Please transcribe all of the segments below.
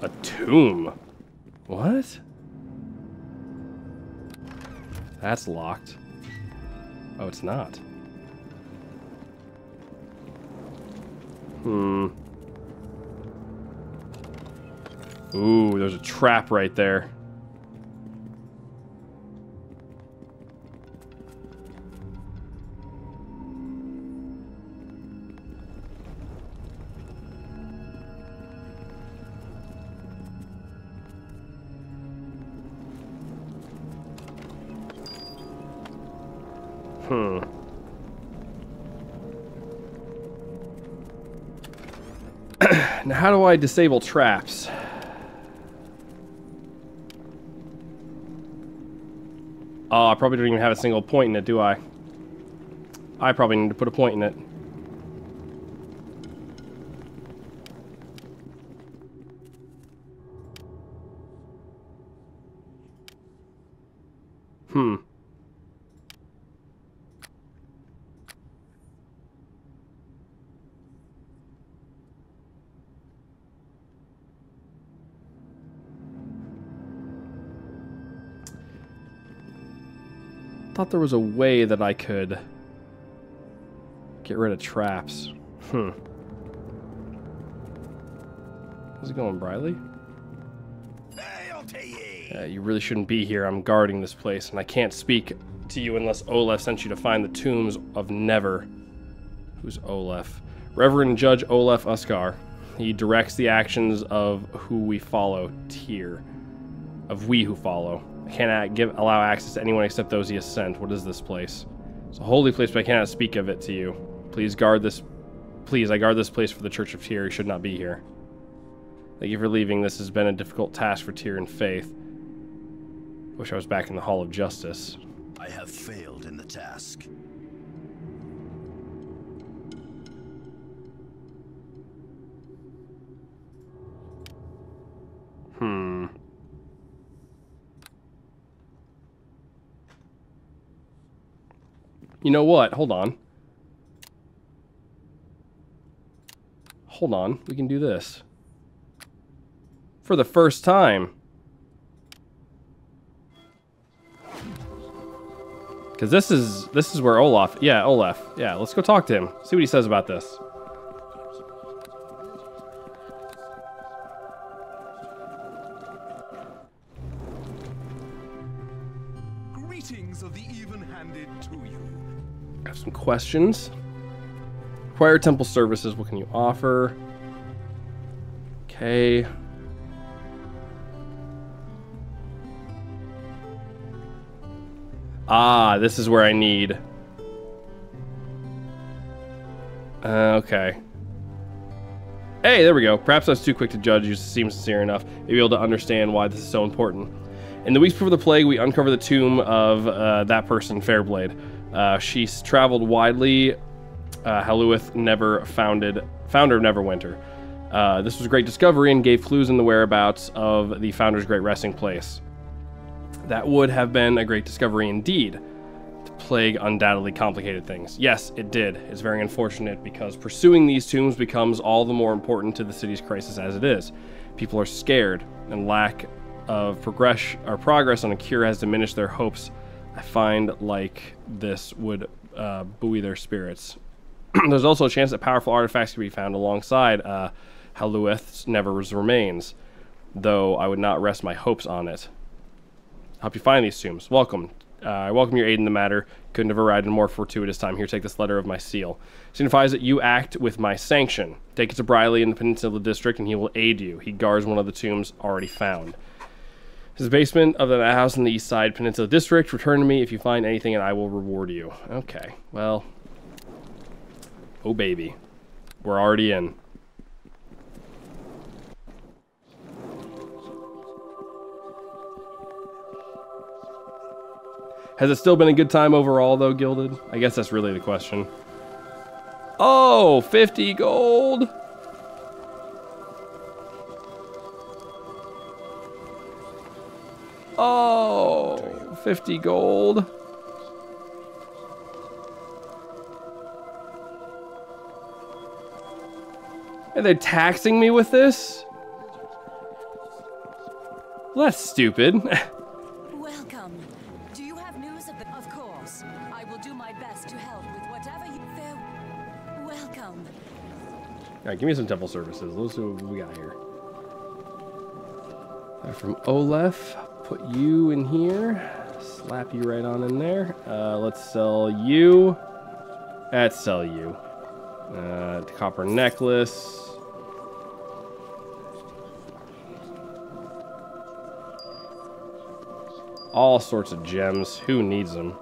A tomb? What? That's locked. Oh, it's not. Ooh, there's a trap right there. Now, how do I disable traps? Oh, I probably don't even have a single point in it, do I? I probably need to put a point in it. Thought there was a way that I could get rid of traps. How's it going, Briley? You really shouldn't be here. I'm guarding this place, and I can't speak to you unless Olaf sent you to find the tombs of Never. Who's Olaf? Reverend Judge Olaf Uskar. He directs the actions of who we follow. Tyr. Of we who follow. I cannot allow access to anyone except those he has sent. What is this place? It's a holy place, but I cannot speak of it to you. Please guard this. Please, I guard this place for the Church of Tyr. He should not be here. Thank you for leaving. This has been a difficult task for Tyr and Faith. Wish I was back in the Hall of Justice. I have failed in the task. You know what? Hold on. Hold on. We can do this. For the first time. Because this is where Olaf... Yeah, Olaf. Yeah, let's go talk to him. See what he says about this. Greetings of the even-handed to you. I have some questions. Require temple services. What can you offer? Okay. Ah, this is where I need. Okay. Hey, there we go. Perhaps I was too quick to judge. You seem sincere enough. Maybe able to understand why this is so important. In the weeks before the plague, we uncover the tomb of that person, Fairblade. She's traveled widely. Haluith founder of Neverwinter. This was a great discovery and gave clues in the whereabouts of the founder's great resting place. That would have been a great discovery indeed. The plague undoubtedly complicated things. Yes, it did. It's very unfortunate because pursuing these tombs becomes all the more important to the city's crisis as it is. People are scared, and lack of progress on a cure has diminished their hopes. I find like this would buoy their spirits. There's also a chance that powerful artifacts could be found alongside Haluith's Never's remains, though I would not rest my hopes on it. Help you find these tombs. Welcome. I welcome your aid in the matter. Couldn't have arrived in a more fortuitous time. Here, take this letter of my seal. Signifies that you act with my sanction. Take it to Briley in the Peninsula District, and he will aid you. He guards one of the tombs already found. This is the basement of the house in the East Side Peninsula District. Return to me if you find anything, and I will reward you. Okay. Well. Oh, baby. We're already in. Has it still been a good time overall, though, Gilded? I guess that's really the question. Oh, 50 gold! Oh, 50 gold. And they're taxing me with this? Well, that's stupid. Welcome. Do you have news of the... Of course. I will do my best to help with whatever you... Welcome. Alright, give me some temple services. Let's see what we got here. From Olef, put you in here. Slap you right on in there. Let's sell you. Let's sell you. Copper necklace. All sorts of gems. Who needs them?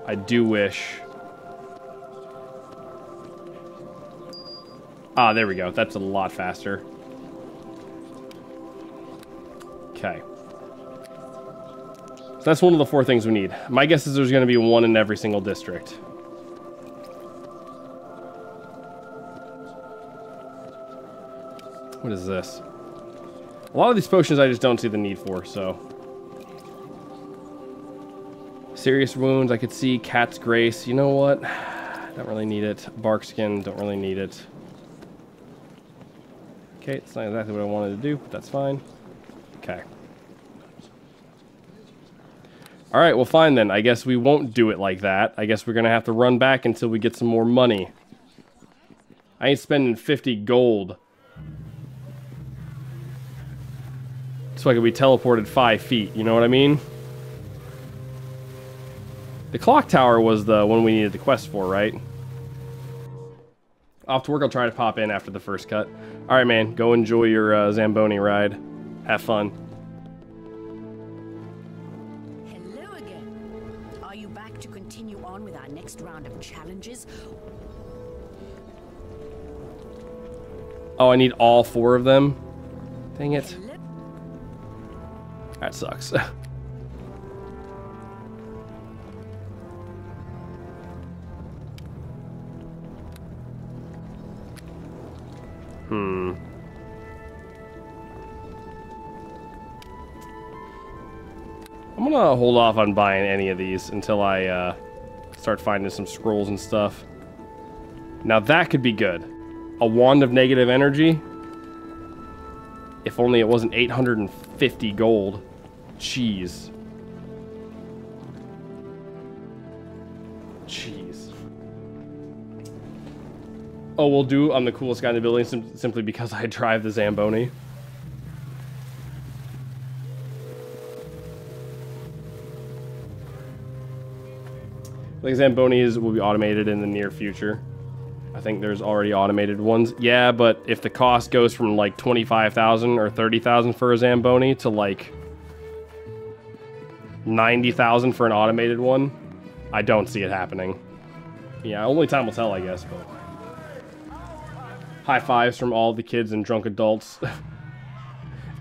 I do wish. Ah, there we go. That's a lot faster. Okay. So that's one of the 4 things we need. My guess is there's going to be one in every single district. What is this? A lot of these potions I just don't see the need for, so. Serious wounds, I could see. Cat's Grace. You know what? Don't really need it. Bark Skin, don't really need it. Okay, it's not exactly what I wanted to do, but that's fine. Okay. Alright, well fine then. I guess we won't do it like that. I guess we're gonna have to run back until we get some more money. I ain't spending 50 gold. So I could be teleported 5 feet, you know what I mean? The clock tower was the one we needed the quest for, right? Off to work, I'll try to pop in after the first cut. Alright, man, go enjoy your Zamboni ride. Have fun. Hello again. Are you back to continue on with our next round of challenges? Oh, I need all 4 of them? Dang it. That sucks. I'm gonna hold off on buying any of these until I start finding some scrolls and stuff. Now that could be good. A wand of negative energy. If only it wasn't 850 gold. Jeez. Jeez. Oh, we'll do I'm the coolest guy in the building simply because I drive the Zamboni. Like Zambonis will be automated in the near future. I think there's already automated ones. Yeah, but if the cost goes from like 25,000 or 30,000 for a Zamboni to like 90,000 for an automated one, I don't see it happening. Yeah, only time will tell, I guess, but high fives from all the kids and drunk adults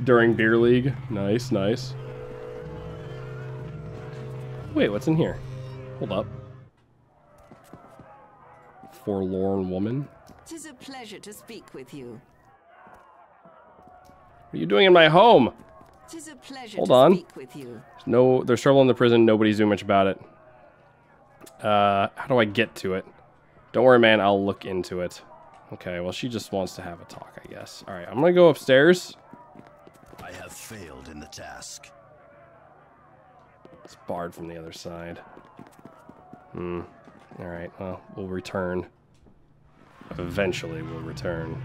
during beer league. Nice, nice. Wait, what's in here? Hold up. Forlorn woman. 'Tis a pleasure to speak with you. What are you doing in my home? 'Tis a pleasure Hold to on. speak with you. There's trouble in the prison. Nobody's doing much about it. How do I get to it? Don't worry, man. I'll look into it. Okay, well, she just wants to have a talk, I guess. All right, I'm gonna go upstairs. I have failed in the task. It's barred from the other side. All right, well, we'll return. Eventually, we'll return.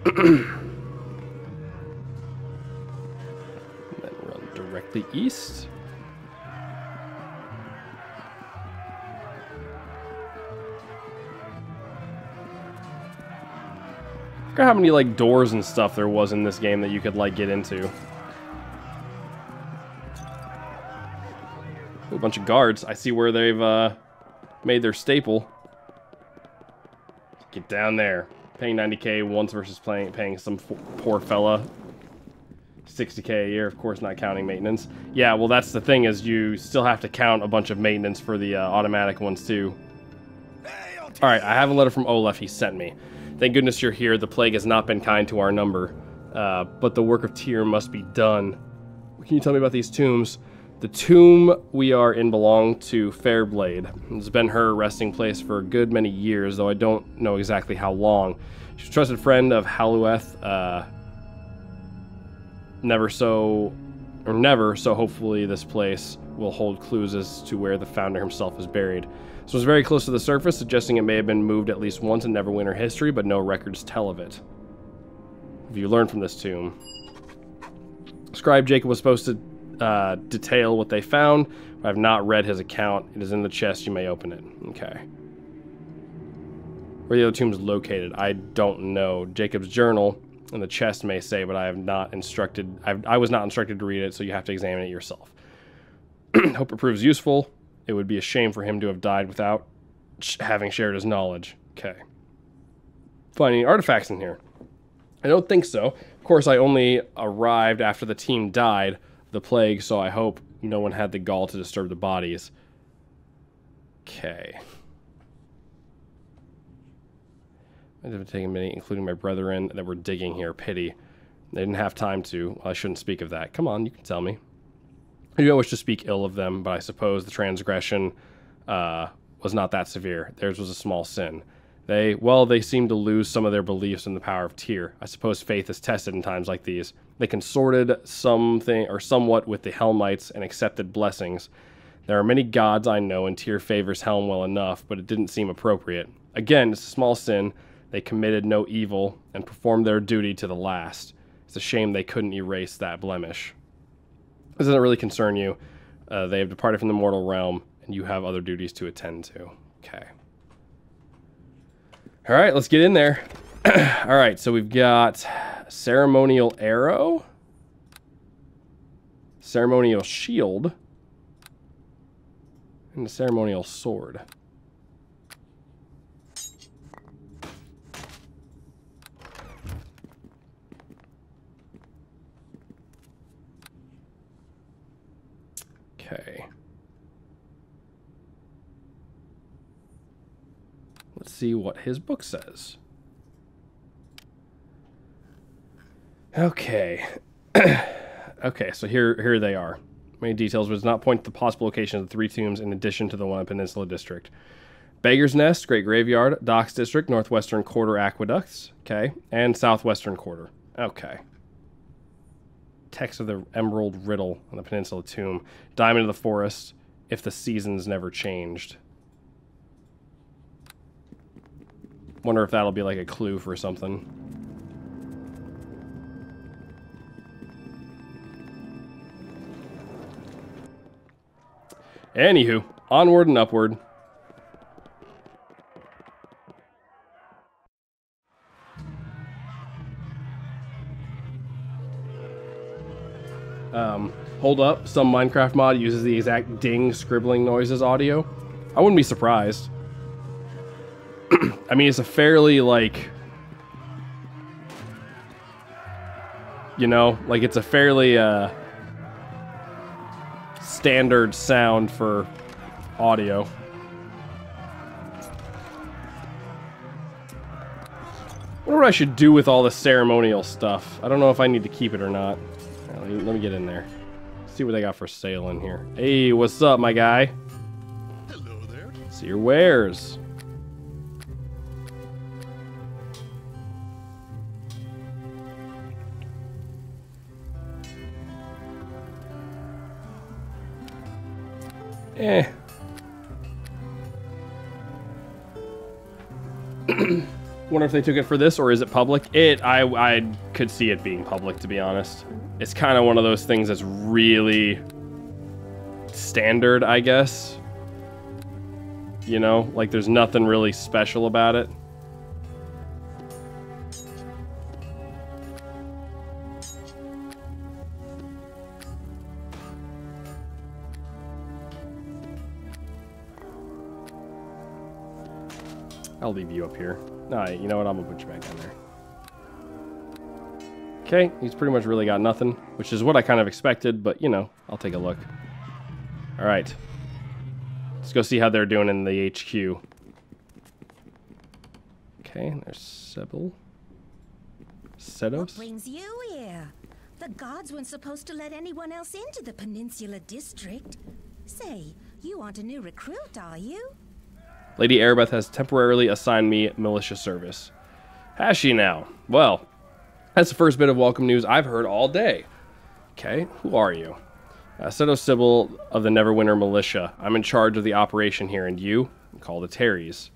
And then run directly east. I forgot how many like doors and stuff there was in this game that you could like get into. A bunch of guards. I see where they've made their staple. Get down there. Paying 90k once versus paying some poor fella 60k a year, of course not counting maintenance. Yeah, well that's the thing, is you still have to count a bunch of maintenance for the automatic ones too. Alright, I have a letter from Olaf he sent me. Thank goodness you're here. The plague has not been kind to our number. But the work of Tyr must be done. What can you tell me about these tombs? The tomb we are in belonged to Fairblade. It's been her resting place for a good many years, though I don't know exactly how long. She's a trusted friend of Halueth, never, so hopefully this place will hold clues as to where the founder himself is buried. This was very close to the surface, suggesting it may have been moved at least once in Neverwinter history, but no records tell of it. Have you learned from this tomb? Scribe Jacob was supposed to detail what they found, but I've not read his account. It is in the chest. You may open it. Okay. Where the other tomb is located, I don't know. Jacob's journal and the chest may say, but I have not instructed. I was not instructed to read it, so you have to examine it yourself. Hope it proves useful. It would be a shame for him to have died without having shared his knowledge. Okay. Finding artifacts in here. I don't think so. Of course, I only arrived after the team died, the plague, so I hope no one had the gall to disturb the bodies. Okay. I'd have taken many, including my brethren, that were digging here. Pity. They didn't have time to. Well, I shouldn't speak of that. Come on, you can tell me. I do not wish to speak ill of them, but I suppose the transgression was not that severe. Theirs was a small sin. They seem to lose some of their beliefs in the power of Tyr. I suppose faith is tested in times like these. They consorted something or somewhat with the Helmites and accepted blessings. There are many gods I know, and Tyr favors Helm well enough, but it didn't seem appropriate. Again, it's a small sin. They committed no evil and performed their duty to the last. It's a shame they couldn't erase that blemish. This doesn't really concern you. They have departed from the mortal realm, and you have other duties to attend to. Okay. All right, let's get in there. All right, so we've got ceremonial arrow, ceremonial shield, and a ceremonial sword. Okay. Let's see what his book says. Okay. Okay, so here they are. Many details, but does not point to the possible location of the three tombs in addition to the one in Peninsula District. Beggar's Nest, Great Graveyard, Docks District, Northwestern Quarter Aqueducts, okay, and Southwestern Quarter. Okay. Text of the Emerald Riddle on the Peninsula Tomb. Diamond of the Forest, if the seasons never changed. Wonder if that'll be like a clue for something. Anywho, onward and upward. Hold up, some Minecraft mod uses the exact ding scribbling noises audio. I wouldn't be surprised. I mean, it's a fairly, like, you know, like it's a fairly standard sound for audio. I wonder what I should do with all this ceremonial stuff. I don't know if I need to keep it or not. Let me get in there. See what they got for sale in here. Hey, what's up, my guy? Hello there. See your wares. Wonder if they took it for this, or is it public? I could see it being public, to be honest. It's kind of one of those things that's really standard, I guess. You know, like there's nothing really special about it. I'll leave you up here. Alright, you know what? I'm gonna put you back down there. Okay, he's pretty much really got nothing, which is what I kind of expected, but, you know, I'll take a look. Alright. Let's go see how they're doing in the HQ. Okay, there's Sebel. Sedos? What brings you here? The guards weren't supposed to let anyone else into the Peninsula District. Say, you aren't a new recruit, are you? Lady Erebeth has temporarily assigned me militia service. Has she now? Well, that's the first bit of welcome news I've heard all day. Okay, who are you? Seto Sybil of the Neverwinter Militia. I'm in charge of the operation here, and you? I'm called Ateriese.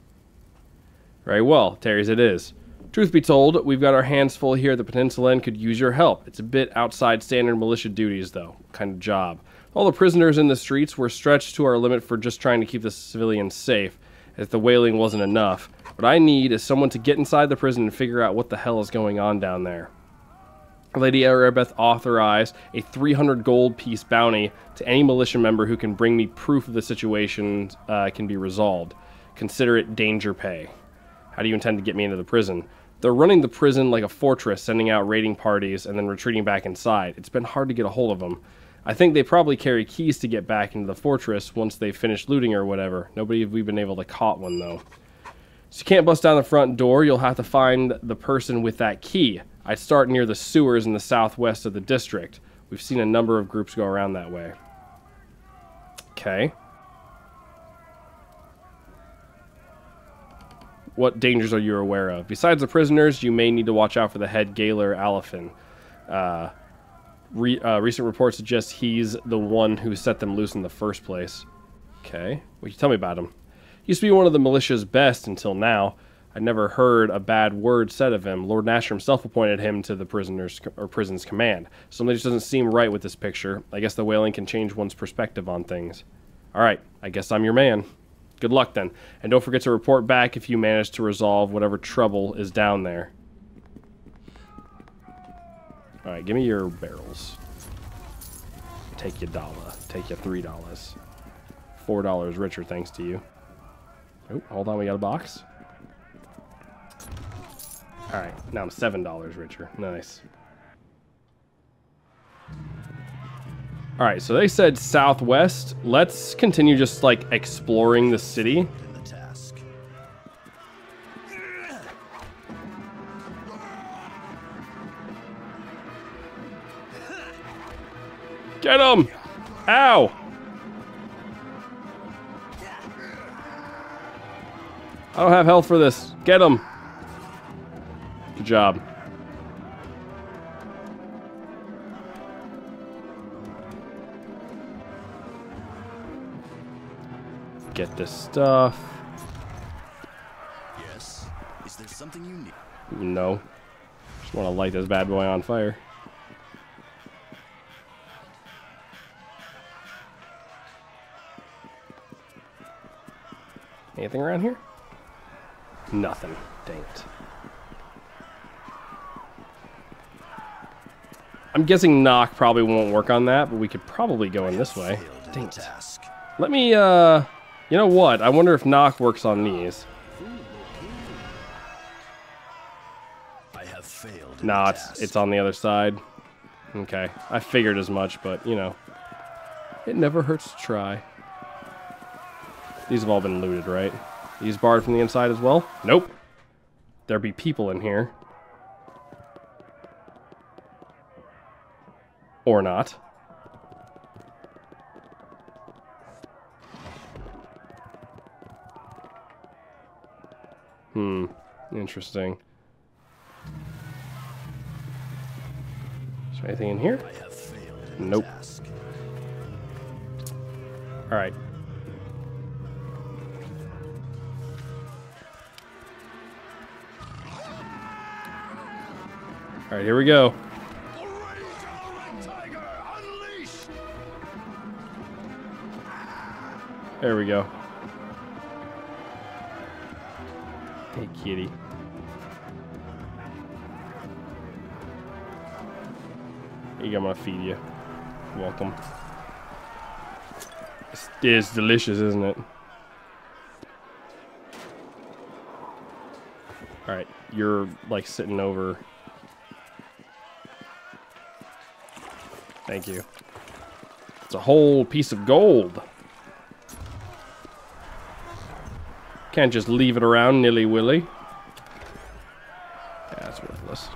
Very well, Ateriese it is. Truth be told, we've got our hands full here at the Peninsula and could use your help. It's a bit outside standard militia duties, though. Kind of job. All the prisoners in the streets were stretched to our limit for just trying to keep the civilians safe, as the whaling wasn't enough. What I need is someone to get inside the prison and figure out what the hell is going on down there. Lady Erebeth authorized a 300 gold piece bounty to any militia member who can bring me proof of the situation can be resolved. Consider it danger pay. How do you intend to get me into the prison? They're running the prison like a fortress, sending out raiding parties and then retreating back inside. It's been hard to get a hold of them. I think they probably carry keys to get back into the fortress once they've finished looting or whatever. We've been able to caught one, though. So you can't bust down the front door. You'll have to find the person with that key. I'd start near the sewers in the southwest of the district. We've seen a number of groups go around that way. Okay. What dangers are you aware of? Besides the prisoners, you may need to watch out for the head Gaoler Alifin. Recent reports suggest he's the one who set them loose in the first place. Okay. What can you tell me about him? He used to be one of the militia's best until now. I'd never heard a bad word said of him. Lord Nasher himself appointed him to the prison's command. Something just doesn't seem right with this picture. I guess the whaling can change one's perspective on things. Alright, I guess I'm your man. Good luck then. And don't forget to report back if you manage to resolve whatever trouble is down there. Alright, give me your barrels. Take your dollar. Take your $3. $4 richer thanks to you. Oh, hold on, we got a box. Alright, now I'm $7 richer. Nice. Alright, so they said southwest. Let's continue just, like, exploring the city. Get him! Ow! I don't have health for this. Get him! Good job. Get this stuff. Yes. Is there something you need? No. Just want to light this bad boy on fire. Anything around here? Nothing. Dang it. I'm guessing knock probably won't work on that, but we could probably go in this way. Dang it. Let me, you know what? I wonder if knock works on these. I have failed. Nah, it's on the other side. Okay. I figured as much, but, you know. It never hurts to try. These have all been looted, right? These barred from the inside as well? Nope. There be people in here. Or not. Interesting. Is there anything in here? I have failed in Nope. the task. Alright. Alright, here we go. There we go. Hey, kitty. Here you go, I'm gonna feed you. Welcome. It's delicious, isn't it? Alright, you're like sitting over. Thank you. It's a whole piece of gold. Can't just leave it around nilly-willy. Yeah, that's worthless.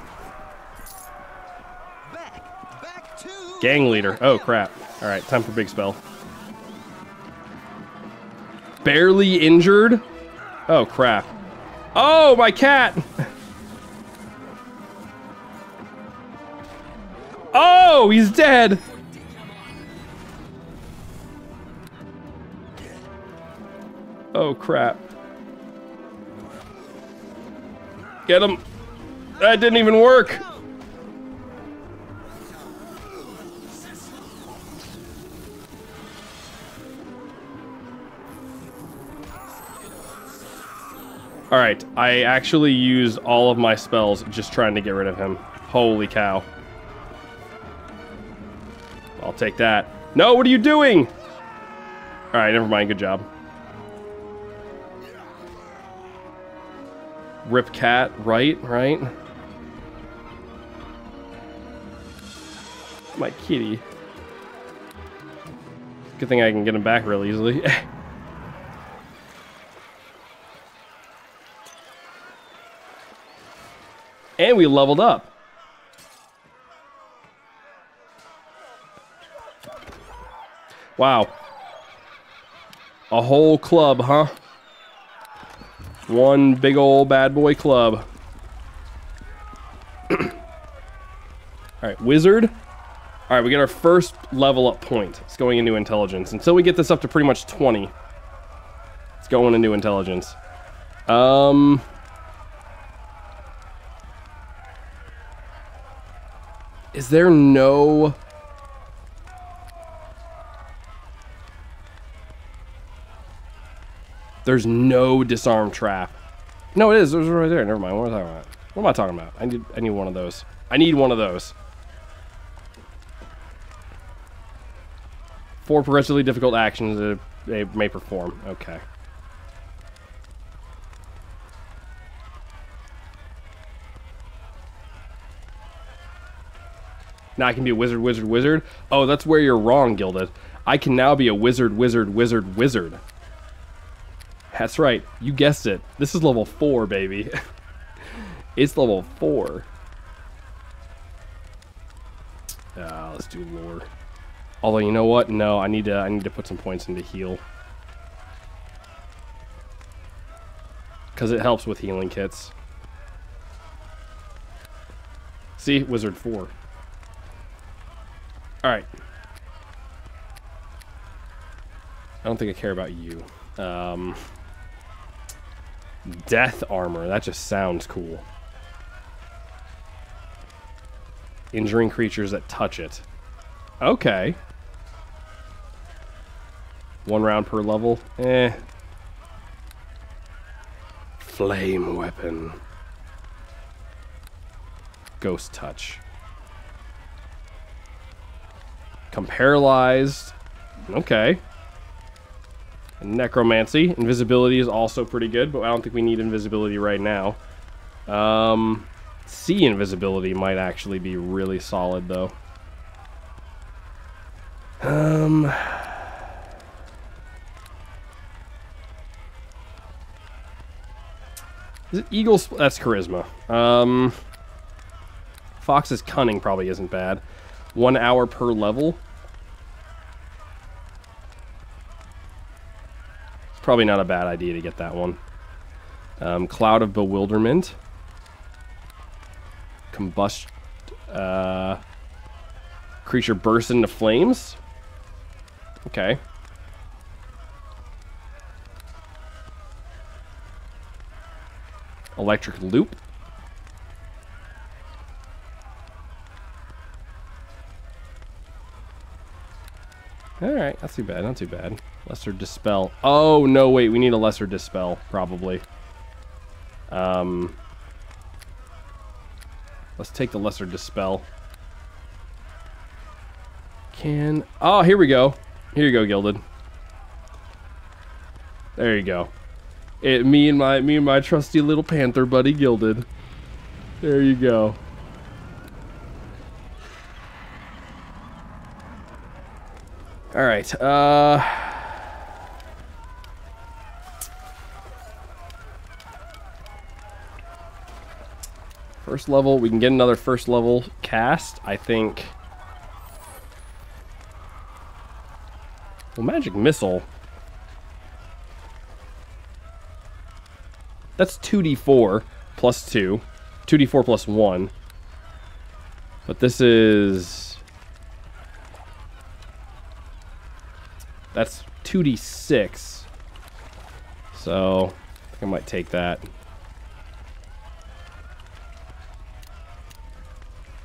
Gang leader. Oh, crap. All right, time for big spell. Barely injured? Oh, crap. Oh, my cat! Oh, he's dead! Oh, crap. Get him. That didn't even work. Alright, I actually used all of my spells just trying to get rid of him. Holy cow. I'll take that. No, what are you doing? Alright, never mind. Good job. Rip cat, right? My kitty. Good thing I can get him back real easily. And we leveled up. Wow. A whole club, huh? One big old bad boy club. Alright, wizard. Alright, we get our first level up point. It's going into intelligence. Until we get this up to pretty much 20. It's going into intelligence. Is there no... There's no disarm trap. No, it is. There's right there. Never mind. What am I talking about? What am I talking about? I need one of those. I need one of those. 4 progressively difficult actions that they may perform. Okay. Now I can be a wizard, wizard, wizard. Oh, that's where you're wrong, Gilded. I can now be a wizard, wizard, wizard, wizard. That's right. You guessed it. This is level 4, baby. It's level 4. Let's do lore. Although, you know what? No, I need to put some points into heal. Because it helps with healing kits. See? Wizard 4. Alright. I don't think I care about you. Death armor. That just sounds cool. Injuring creatures that touch it. Okay. 1 round per level. Flame weapon. Ghost touch. Come paralyzed. Okay. Necromancy. Invisibility is also pretty good, but I don't think we need invisibility right now. Sea invisibility might actually be really solid, though. Is it Eagle? That's charisma. Fox's cunning probably isn't bad. 1 hour per level. It's probably not a bad idea to get that one. Cloud of Bewilderment. Combust. Creature bursts into flames. Okay. Electric loop. Alright, not too bad, not too bad. Lesser dispel. Oh, no, wait, we need a lesser dispel, probably. Let's take the lesser dispel. Oh, here we go. Here you go, Gilded. There you go. Me and my trusty little panther buddy, Gilded. There you go. All right. First level, we can get another first level cast. I think Well, magic missile. That's 2d4 plus 2. 2d4 plus 1. But this is... That's 2d6. So, I think I might take that.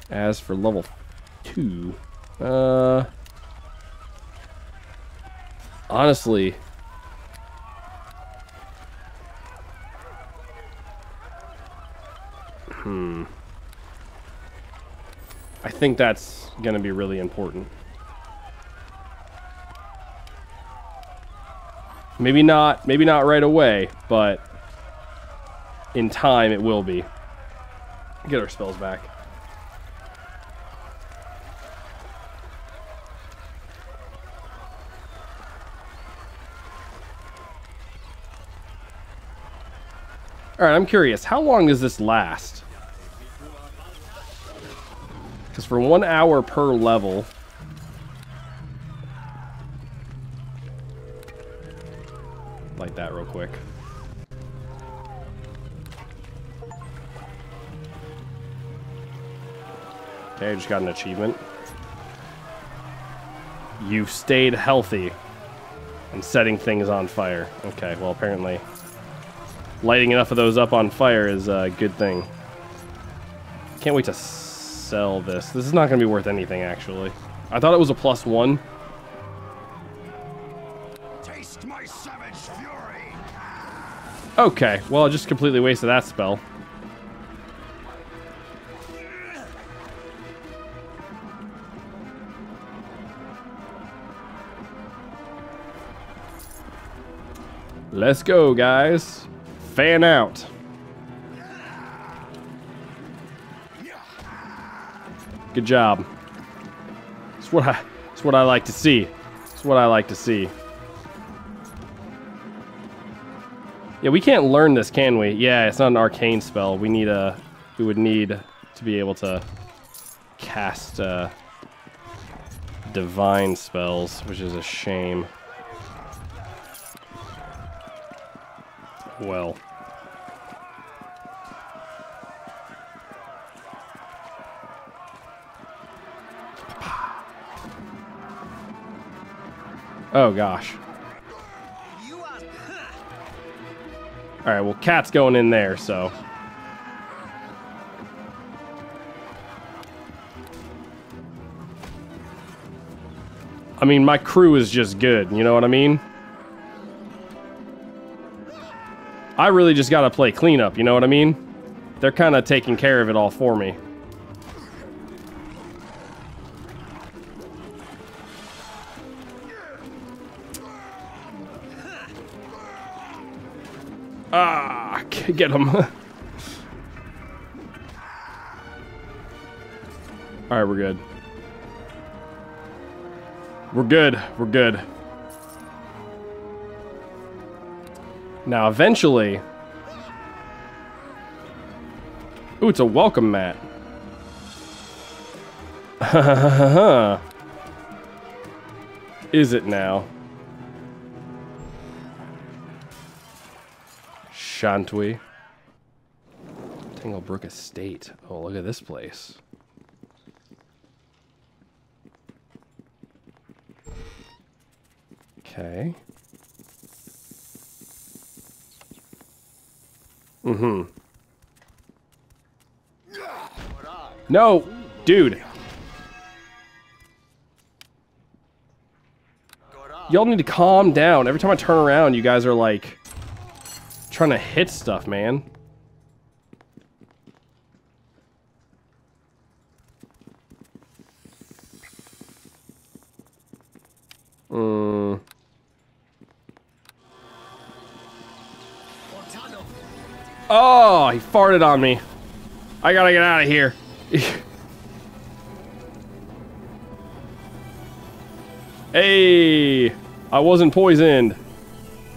As for level 2... honestly... I think that's gonna be really important. Maybe not right away, but in time it will be. Get our spells back. Alright, I'm curious, how long does this last? Because for 1 hour per level... Light that real quick. Okay, I just got an achievement. You've stayed healthy and setting things on fire. Okay, well apparently lighting enough of those up on fire is a good thing. Can't wait to sell this. This is not going to be worth anything, actually. I thought it was a +1. Taste my savage fury. Okay, well, I just completely wasted that spell. Let's go, guys. Fan out. Good job. It's what I like to see. It's what I like to see. Yeah, we can't learn this, can we? Yeah, it's not an arcane spell. We would need to be able to cast divine spells, which is a shame. Well. Oh gosh. Alright, well, Cat's going in there, so. I mean, my crew is just good, you know what I mean? I really just gotta play cleanup, you know what I mean? They're kind of taking care of it all for me. Ah, get him. Alright, we're good. We're good. We're good. Now, eventually... Ooh, it's a welcome mat. Is it now? Shan't we? Tanglebrook Estate. Oh, look at this place. Okay. Mm-hmm. No! Dude! Y'all need to calm down. Every time I turn around, you guys are like... trying to hit stuff, man. Oh, he farted on me. I gotta get out of here. Hey, I wasn't poisoned.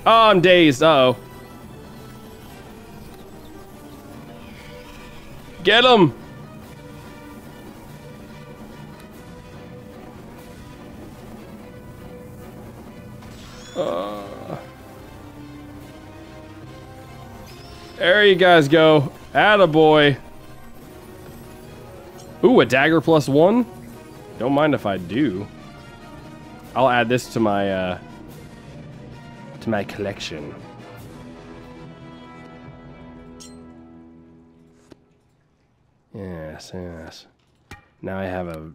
Oh, I'm dazed. Uh-oh. Get him! There you guys go. Attaboy. Ooh, a dagger +1. Don't mind if I do. I'll add this to my collection. Yes, yes. Now I have a